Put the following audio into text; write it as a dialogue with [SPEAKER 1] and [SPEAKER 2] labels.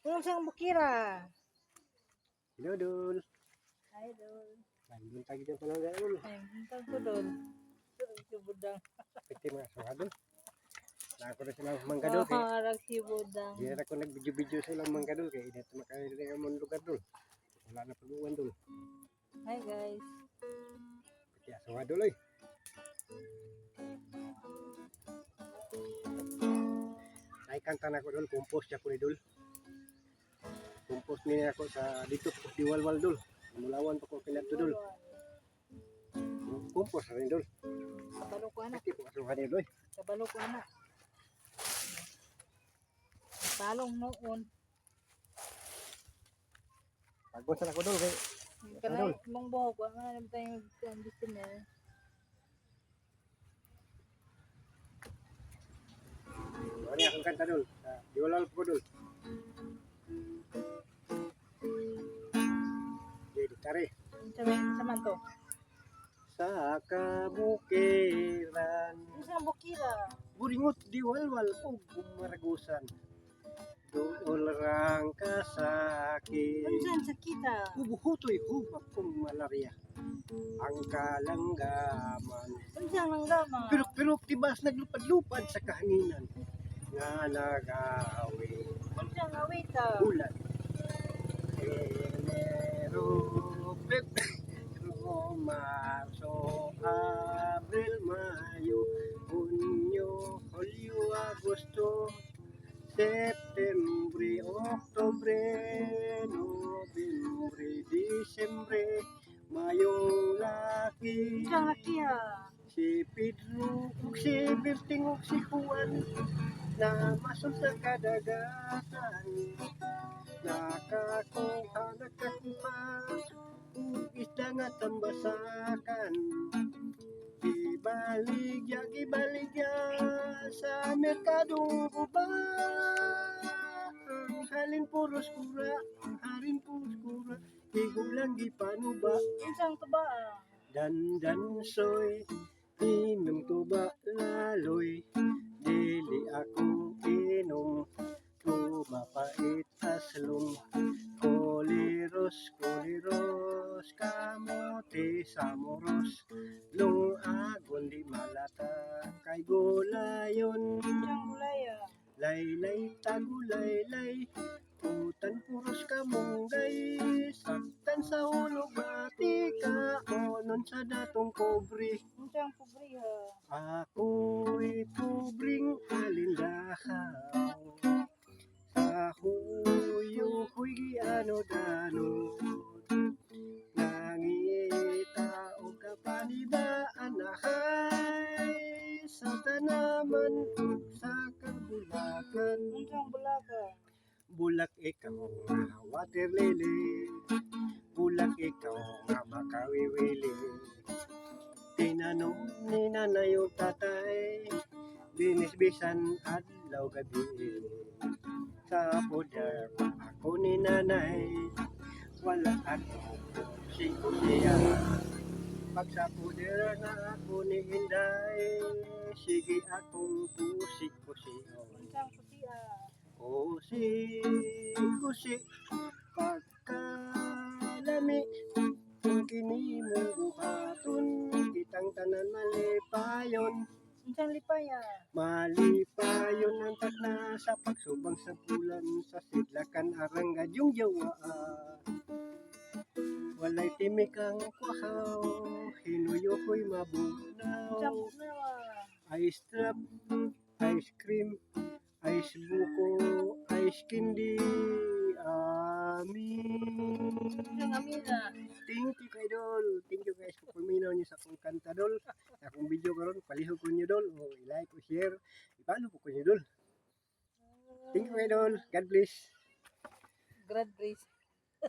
[SPEAKER 1] Kung siyang bukira.
[SPEAKER 2] Hello, Dol.
[SPEAKER 1] Ay, Dol.
[SPEAKER 2] Nandun tayo dyan pala ngayon.
[SPEAKER 1] Ay, hintang ko, Dol. Si Budang.
[SPEAKER 2] Pwede mga suha, Dol. Nako na silang mangga, Dol.
[SPEAKER 1] Harag si Budang.
[SPEAKER 2] Hindi na ako nag-video-video sa ilang mangga, Dol. Kaya hindi natin makailan ang mga lugar, Dol. Wala na pag-uwan, Dol.
[SPEAKER 1] Hi, guys.
[SPEAKER 2] Pwede suha, Dol, ay. Naikanta na ako, Dol. Compost siya ko ni Dol. Compost niya ako sa dito po di Walwal, Dol. Mulawan pa ko kinato, Dol. Compost rin, Dol.
[SPEAKER 1] Kabalo ko, anak.
[SPEAKER 2] Pwede po kasuha niya, Dol.
[SPEAKER 1] Kabalo ko, anak. Talong noon.
[SPEAKER 2] Pagpunta na ko, Dol.
[SPEAKER 1] Kanay, mong buhok. Ang naman tayong gusto niya.
[SPEAKER 2] Ano akong kanta, Dol? Di Walwal po, Dol. Jadi tari.
[SPEAKER 1] Saman to.
[SPEAKER 2] Sa kabukiran
[SPEAKER 1] Kung siyang bukira.
[SPEAKER 2] buringot di walwal o gumaragusan dool rang kasakit
[SPEAKER 1] Kung siyang sakita.
[SPEAKER 2] ubuhutoy hubak kong malaria ang kalanggaman
[SPEAKER 1] Kung siyang nanggama.
[SPEAKER 2] pirok-pirok tibas naglupad-lupad sa kahanginan nga nag-aaway
[SPEAKER 1] Kung siyang awita.
[SPEAKER 2] ulan Enero, Febrero, Marso, Abril, Mayo, Junio, Julio, Agosto, Septembre, Oktubre, Nobyembre, Disyembre, Mayong laki.
[SPEAKER 1] Kung siyang lakiya.
[SPEAKER 2] Si Pedro, ug si Berting, ug si Juan, na masun sa kadagatan. Nakakuha, ug isda nga tambasakan. Gibaligya sa merkadong guba. Ang halin puros kura, harin puros kura, higulang gipanuba.
[SPEAKER 1] Kung siyang tuba.
[SPEAKER 2] Dandan soy, inom tuba laloy, dili ako inom, tuba pait aslong, koliros, kamote samoros, lungagon di malata, kay gulayon,
[SPEAKER 1] Kung siyang gulaya.
[SPEAKER 2] laylay tagulaylay, utan puros kamunggay, saktan sa ulo bati ka, onon sa datong pobre.
[SPEAKER 1] Kung siyang pobriha.
[SPEAKER 2] Ako'y pobreng alindahaw, sa huyo-huy giano-dano, nangita o kapanibaan na hay, sa tanaman sa kagulakan.
[SPEAKER 1] Kung siyang bulaga.
[SPEAKER 2] Bulak ikaw nga water lily, bulak ikaw nga makawiwili. Tinanong ni nanay o tatay, binisbisan adlaw gabi. Sa poder ako ni nanay, wala ako siya. Pag sa poder na ako ni Inday, sige akong kusik-kusiyon.
[SPEAKER 1] Kung siyang pusiya.
[SPEAKER 2] Kusi, pagkalami, kung kini mong buhaton, kitang tanan malipayon.
[SPEAKER 1] Kung siyang lipaya.
[SPEAKER 2] Malipayon ang takna sa pagsubang sa bulan, sa sidlakan aranggad yung jawa. Walay timik ang kwahaw, hinuyoko'y
[SPEAKER 1] Kung
[SPEAKER 2] mabunaw.
[SPEAKER 1] siyang punawa.
[SPEAKER 2] Ice trap, ice cream, ice buko, ice candy, amin.
[SPEAKER 1] Kung siyang amina.
[SPEAKER 2] Thank you kay Dol. Thank you guys kung paminaw niyo sa akong kanta, Dol. Sa akong video karon, palihog ko niyo, Dol. O i-like, o share. I-follow po ko niyo, Dol. Thank you kay Dol. God bless.
[SPEAKER 1] Grad brace.